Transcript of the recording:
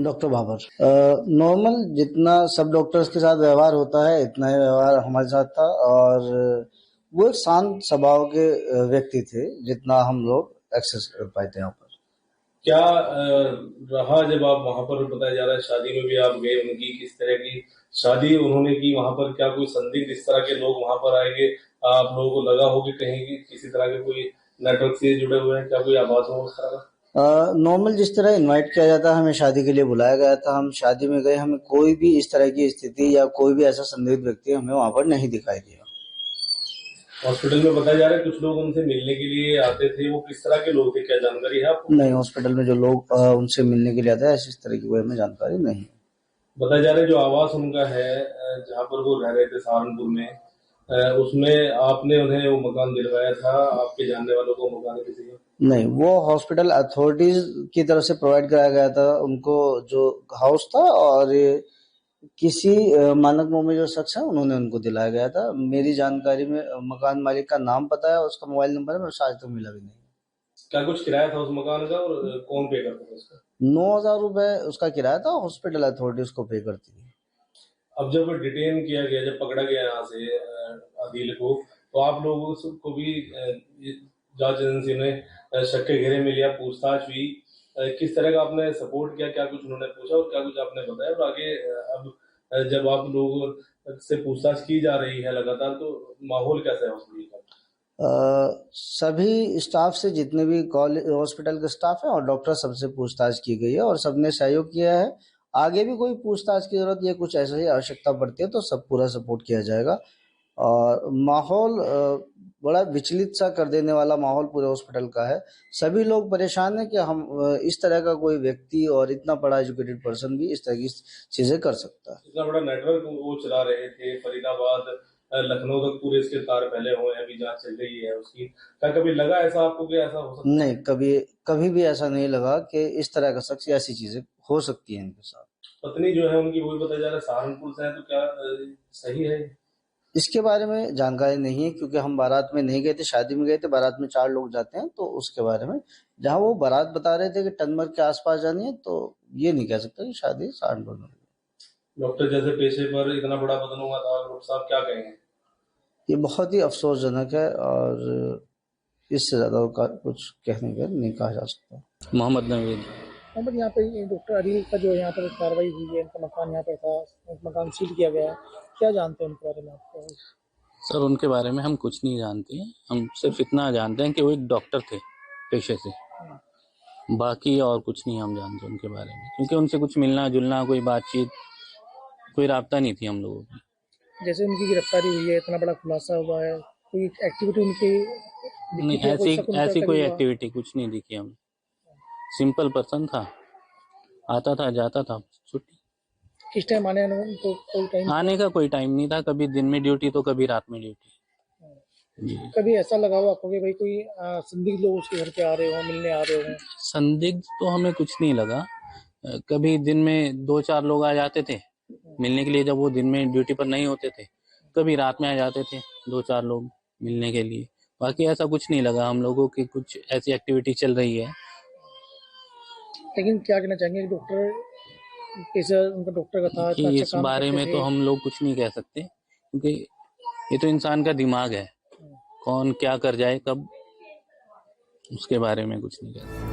Doctor Babar. Normal जितना सब doctors के साथ व्यवहार होता है इतना ही व्यवहार हमारे साथ था, और वो एक शांत स्वभाव के व्यक्ति थे जितना हम लोग एक्सेस कर पाए थे यहाँ पर। क्या रहा जब आप वहां पर, बताया जा रहा है शादी में भी आप गए उनकी, किस तरह की शादी उन्होंने की वहां पर? क्या कोई संदिग्ध इस तरह के लोग वहां पर आएंगे, आप लोगों को लगा हो कि कहीं की किसी तरह के कोई नेटवर्क से जुड़े हुए हैं? क्या कोई आभास हो उस तरह का? नॉर्मल जिस तरह इनवाइट किया जाता है, हमें शादी के लिए बुलाया गया था, हम शादी में गए, हमें कोई भी इस तरह की स्थिति या कोई भी ऐसा संदिग्ध व्यक्ति हमें वहां पर नहीं दिखाई दिया। हॉस्पिटल में बताया जा रहा है कुछ लोग उनसे मिलने के लिए आते थे, वो किस तरह के लोग थे, क्या जानकारी है आपको? नहीं, हॉस्पिटल में जो लोग उनसे मिलने के लिए आते हैं ऐसी इस तरह की कोई हमें जानकारी नहीं। बताया जा रहा है जो आवास उनका है जहाँ पर वो रह रहे थे सहारनपुर में, उसमें आपने उन्हें वो मकान दिलवाया था, आपके जानने वालों को मकान किसी को? नहीं, वो हॉस्पिटल अथॉरिटीज की तरफ से प्रोवाइड कराया गया था उनको जो हाउस था, और किसी मानक मोह जो शख्स है उन्होंने उनको दिलाया गया था। मेरी जानकारी में मकान मालिक का नाम पता है, उसका मोबाइल नंबर है, मेरे आज तक मिला भी नहीं। क्या कुछ किराया था उस मकान का, और कौन पे करता था उसका? 9,000 रुपए उसका किराया था, हॉस्पिटल अथॉरिटी उसको पे करती है। अब जब डिटेन किया गया, जब पकड़ा गया यहाँ से आदिल को, तो आप लोगों को भी जांच एजेंसी ने शक के घेरे में लिया, पूछताछ हुई, किस तरह का आपने सपोर्ट किया? क्या कुछ उन्होंने पूछा और क्या कुछ आपने बताया? और आगे अब जब आप लोगों से पूछताछ की जा रही है लगातार, तो माहौल कैसा है हॉस्पिटल का? सभी स्टाफ से, जितने भी कॉलेज हॉस्पिटल के स्टाफ हैं और डॉक्टर, सबसे पूछताछ की गई है और सबने सहयोग किया है। आगे भी कोई पूछताछ की जरूरत या कुछ ऐसा ही आवश्यकता पड़ती है तो सब पूरा सपोर्ट किया जाएगा। और माहौल बड़ा विचलित सा कर देने वाला माहौल पूरे हॉस्पिटल का है। सभी लोग परेशान हैं कि हम इस तरह का कोई व्यक्ति और इतना बड़ा एजुकेटेड पर्सन भी इस तरह की चीजें कर सकता है। इतना बड़ा नेटवर्क वो चला रहे थे, फरीदाबाद लखनऊ तक पूरे इसके तार फैले हुए हैं, अभी जांच चल रही है उसकी। क्या कभी लगा ऐसा आपको कि ऐसा हो सकता है? नहीं, कभी कभी भी ऐसा नहीं लगा कि इस तरह का शख्स या ऐसी चीजें हो सकती हैं इनके साथ। पत्नी जो है उनकी, वही बताया जा रहा है सहारनपुर से है, तो क्या सही है? इसके बारे में जानकारी नहीं है क्योंकि हम बारात में नहीं गए थे, शादी में गए थे। बारात में 4 लोग जाते हैं, तो उसके बारे में जहां वो बारात बता रहे थे कि टनमर के आसपास जानी है, तो ये नहीं कह सकते कि शादी सहारनपुर में। डॉक्टर जैसे पेशे पर इतना बड़ा बदन हुआ था, डॉक्टर साहब क्या कहेंगे? ये बहुत ही अफसोसजनक है और इससे ज्यादा कुछ कहने का नहीं कहा जा सकता। मोहम्मद नवीद। मोहम्मद, यहाँ पे डॉक्टर अदील का जो यहाँ पर कार्रवाई हुई है, इनका मकान यहाँ पर था, मकान सील किया गया है, क्या जानते हैं उनके बारे में आपको? सर, उनके बारे में हम कुछ नहीं जानते हैं। हम सिर्फ इतना जानते हैं कि वो एक डॉक्टर थे पेशे से, बाकी और कुछ नहीं हम जानते उनके बारे में, क्योंकि उनसे कुछ मिलना जुलना, कोई बातचीत, कोई राब्ता नहीं थी हम लोगों की। जैसे उनकी गिरफ्तारी हुई है, इतना बड़ा खुलासा हुआ है, कोई एक्टिविटी उनकी नहीं, ऐसी कोई एक्टिविटी कुछ नहीं दिखी हमें। सिंपल पर्सन था, आता था जाता था, छुट्टी। किस टाइम आने तो कोई टाइम आने का कोई टाइम नहीं था, कभी दिन में ड्यूटी तो कभी रात में ड्यूटी। कभी ऐसा लगा हो आपको कि भाई कोई संदिग्ध लोग उसके घर पे आ रहे हो, मिलने आ रहे हो? संदिग्ध तो हमें कुछ नहीं लगा। कभी दिन में 2-4 लोग आ जाते थे मिलने के लिए, जब वो दिन में ड्यूटी पर नहीं होते थे। कभी रात में आ जाते थे 2-4 लोग मिलने के लिए। बाकी ऐसा कुछ नहीं लगा हम लोगों की कुछ ऐसी एक्टिविटी चल रही है। लेकिन क्या कहना चाहेंगे, डॉक्टर कैसे, उनका डॉक्टर का था, कि अच्छा इस काम बारे करते में थे? तो हम लोग कुछ नहीं कह सकते, क्योंकि ये तो इंसान का दिमाग है, कौन क्या कर जाए कब, उसके बारे में कुछ नहीं कह सकते।